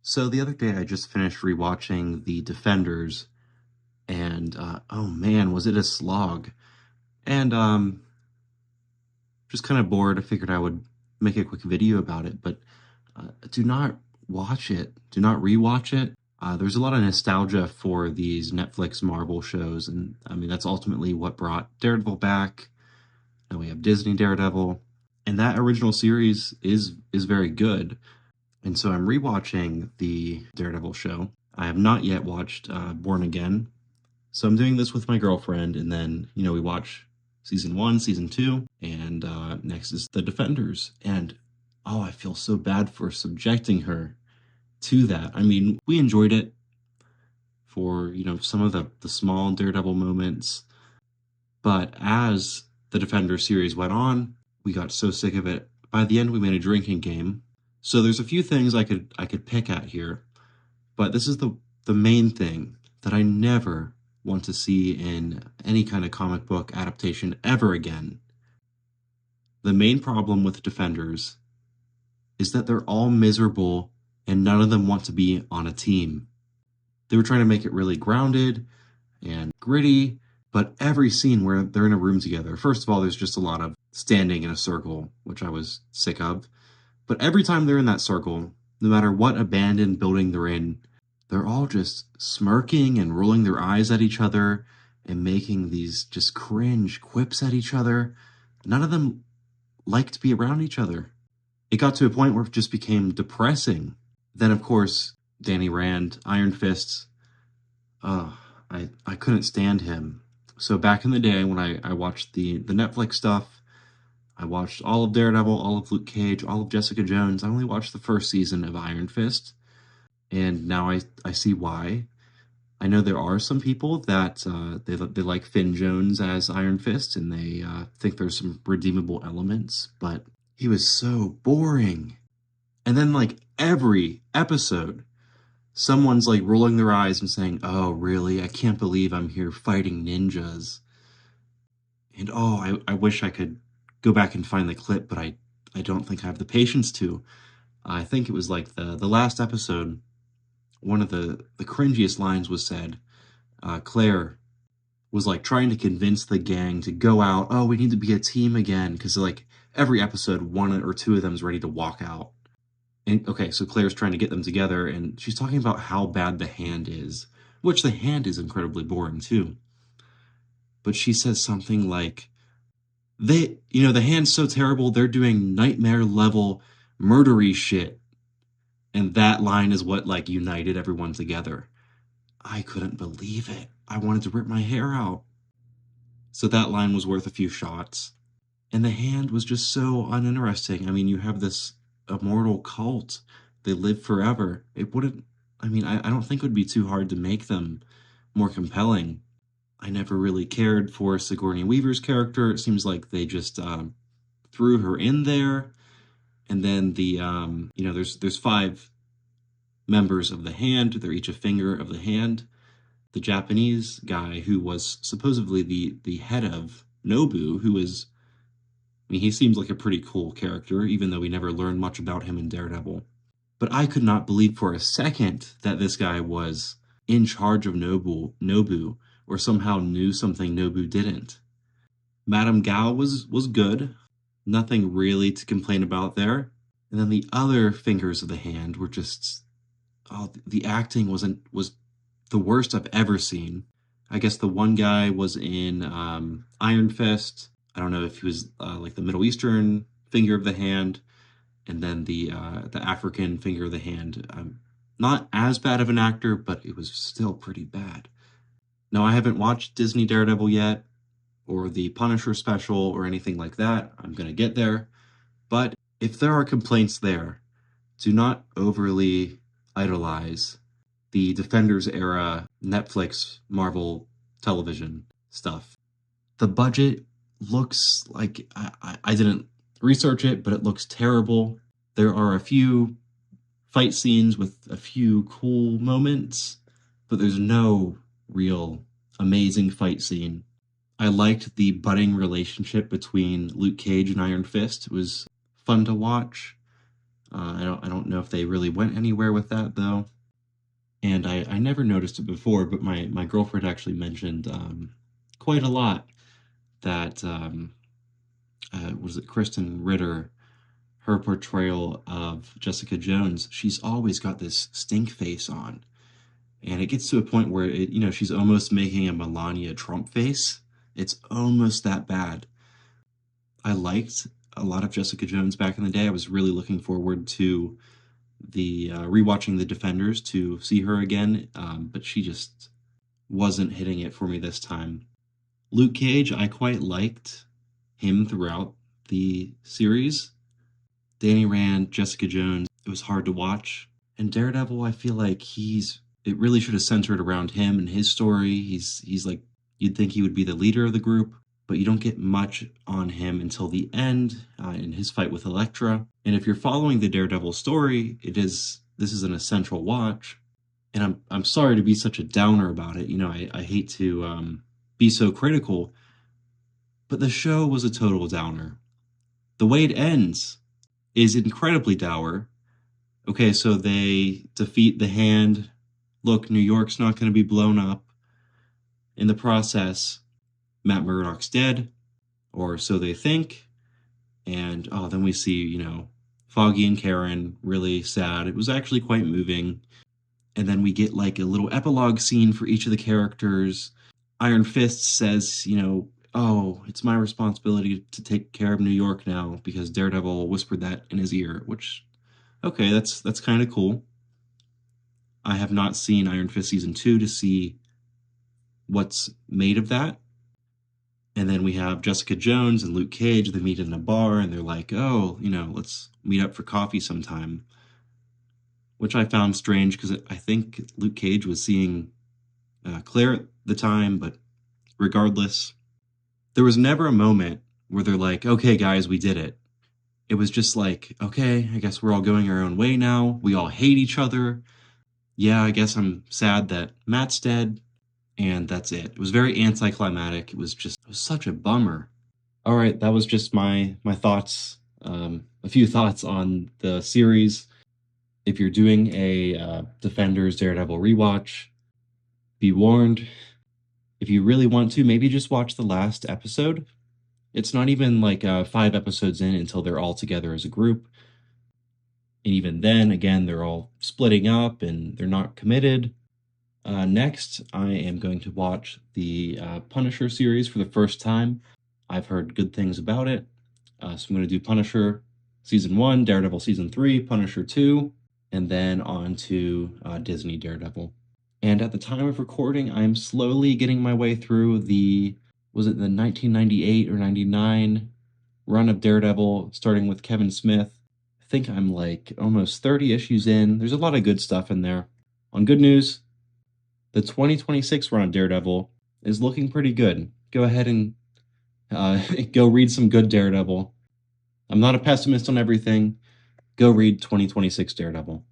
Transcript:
So the other day I just finished rewatching The Defenders, and oh man, was it a slog. And just kind of bored. I figured I would make a quick video about it, but do not watch it. Do not rewatch it. There's a lot of nostalgia for these Netflix Marvel shows, and I mean that's ultimately what brought Daredevil back. Now we have Disney Daredevil, and that original series is very good. And so I'm rewatching the Daredevil show. I have not yet watched Born Again. So I'm doing this with my girlfriend, and then, we watch season 1, season 2, and next is The Defenders. And, oh, I feel so bad for subjecting her to that. I mean, we enjoyed it for, some of the small Daredevil moments. But as the Defenders series went on, we got so sick of it. By the end, we made a drinking game. So there's a few things I could pick at here, but this is the main thing that I never want to see in any kind of comic book adaptation ever again. The main problem with Defenders is that they're all miserable and none of them want to be on a team. They were trying to make it really grounded and gritty, but every scene where they're in a room together, first of all, there's just a lot of standing in a circle, which I was sick of. But every time they're in that circle, no matter what abandoned building they're in, they're all just smirking and rolling their eyes at each other and making these just cringe quips at each other. None of them like to be around each other. It got to a point where it just became depressing. Then, of course, Danny Rand, Iron Fist, I couldn't stand him. So back in the day when I watched the Netflix stuff, I watched all of Daredevil, all of Luke Cage, all of Jessica Jones. I only watched the first season of Iron Fist, and now I see why. I know there are some people that they like Finn Jones as Iron Fist, and they think there's some redeemable elements, but he was so boring. And then, like, every episode, someone's, like, rolling their eyes and saying, "Oh, really? I can't believe I'm here fighting ninjas." And, oh, I wish I could go back and find the clip, but I don't think I have the patience to. I think it was like the last episode, one of the cringiest lines was said. Claire was like trying to convince the gang to go out. Oh, we need to be a team again, because like every episode, one or two of them is ready to walk out. And okay, so Claire's trying to get them together, and she's talking about how bad the Hand is, which the Hand is incredibly boring too. But she says something like, the Hand's so terrible, they're doing nightmare level murdery shit. And that line is what, like, united everyone together. I couldn't believe it. I wanted to rip my hair out. So that line was worth a few shots. And the Hand was just so uninteresting. I mean, you have this immortal cult. They live forever. It wouldn't, I don't think it would be too hard to make them more compelling. I never really cared for Sigourney Weaver's character. It seems like they just threw her in there. And then there's 5 members of the Hand. They're each a finger of the Hand. The Japanese guy who was supposedly the head of Nobu, he seems like a pretty cool character, even though we never learned much about him in Daredevil. But I could not believe for a second that this guy was in charge of Nobu, or somehow knew something Nobu didn't. Madame Gao was good. Nothing really to complain about there. And then the other fingers of the Hand were just... Oh, the acting was the worst I've ever seen. I guess the one guy was in Iron Fist. I don't know if he was like the Middle Eastern finger of the Hand. And then the African finger of the Hand. Not as bad of an actor, but it was still pretty bad. Now, I haven't watched Disney Daredevil yet, or the Punisher special, or anything like that. I'm going to get there. But if there are complaints there, do not overly idolize the Defenders era Netflix Marvel television stuff. The budget looks like, I didn't research it, but it looks terrible. There are a few fight scenes with a few cool moments, but there's no real amazing fight scene. I liked the budding relationship between Luke Cage and Iron Fist. It was fun to watch. I don't know if they really went anywhere with that though. And I never noticed it before, but my girlfriend actually mentioned quite a lot that was it Kristen Ritter, her portrayal of Jessica Jones, she's always got this stink face on. And it gets to a point where she's almost making a Melania Trump face. It's almost that bad. I liked a lot of Jessica Jones back in the day. I was really looking forward to the rewatching The Defenders to see her again, but she just wasn't hitting it for me this time. Luke Cage, I quite liked him throughout the series. Danny Rand, Jessica Jones, it was hard to watch. And Daredevil, I feel like it really should have centered around him and his story. He's like, you'd think he would be the leader of the group, but you don't get much on him until the end in his fight with Elektra. And if you're following the Daredevil story, this is an essential watch. And I'm sorry to be such a downer about it. I hate to be so critical, but the show was a total downer. The way it ends is incredibly dour. Okay, so they defeat the Hand. Look, New York's not going to be blown up. In the process, Matt Murdock's dead, or so they think. And then we see, Foggy and Karen, really sad. It was actually quite moving. And then we get like a little epilogue scene for each of the characters. Iron Fist says, oh, it's my responsibility to take care of New York now because Daredevil whispered that in his ear, which, okay, that's kind of cool. I have not seen Iron Fist season 2 to see what's made of that. And then we have Jessica Jones and Luke Cage. They meet in a bar and they're like, oh, let's meet up for coffee sometime. Which I found strange because I think Luke Cage was seeing Claire at the time, but regardless, there was never a moment where they're like, okay, guys, we did it. It was just like, okay, I guess we're all going our own way now. We all hate each other. Yeah, I guess I'm sad that Matt's dead. And that's it. It was very anticlimactic. It was such a bummer. All right, that was just my thoughts, a few thoughts on the series. If you're doing a Defenders Daredevil rewatch, be warned. If you really want to, maybe just watch the last episode. It's not even like 5 episodes in until they're all together as a group. And even then, again, they're all splitting up and they're not committed. Next, I am going to watch the Punisher series for the first time. I've heard good things about it. So I'm going to do Punisher Season 1, Daredevil Season 3, Punisher 2, and then on to Disney Daredevil. And at the time of recording, I'm slowly getting my way through the 1998 or 99 run of Daredevil, starting with Kevin Smith. I think I'm like almost 30 issues in. There's a lot of good stuff in there. On good news, the 2026 run of Daredevil is looking pretty good. Go ahead and go read some good Daredevil. I'm not a pessimist on everything. Go read 2026 Daredevil.